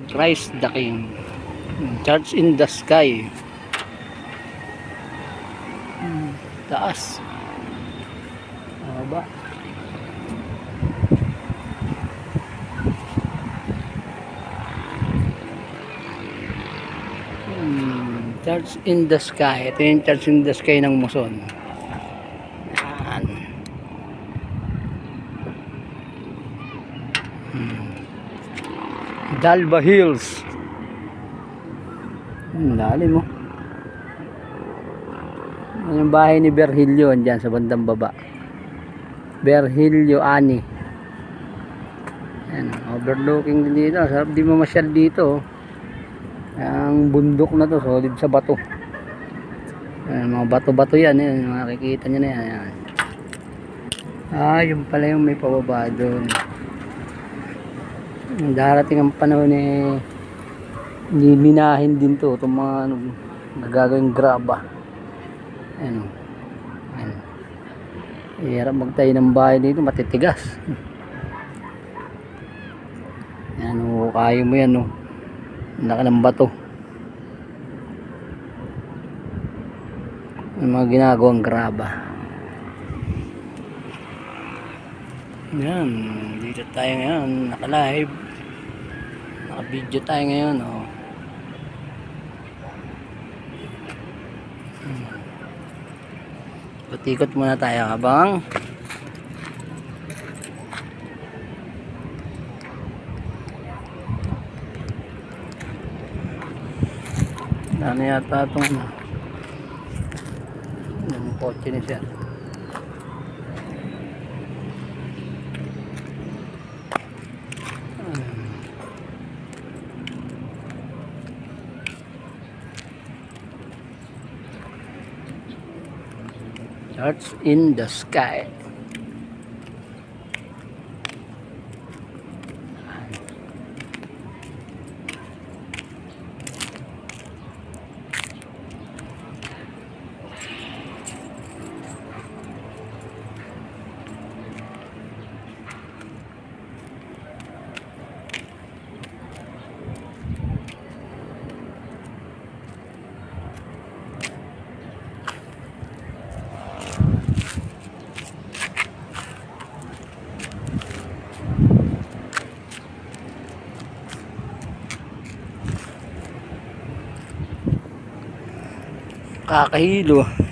Christ the King. Church in the sky. Taas. Baba. Church in the sky. Ito yung church in the sky ng Muson. Yan. Dalba Hills. Lalim mo. Yung bahay ni Berhilio dyan sa bandang baba. Berhilio Ani. Yan, overlooking din dito. Sarap di mamasyal dito. Ang bundok na to, solid sa bato. Yan, mga bato-bato yan. Yan, makikita nyo na yan. Yan. Yung pala yung may pababa doon. Darating ang panahon liminahin din to itong mga nagagawing graba. Ayan. Hirap magtayo ng bahay dito, matitigas. Ayan, kaya mo yan, laki ng bato. Yung mga ginagawang graba. Ayan, dito tayo ngayon, naka-live. Naka-video tayo ngayon, Patikot muna tayo habang ano yata itong yung kotse ni siya. Church in the sky. Kakahilo.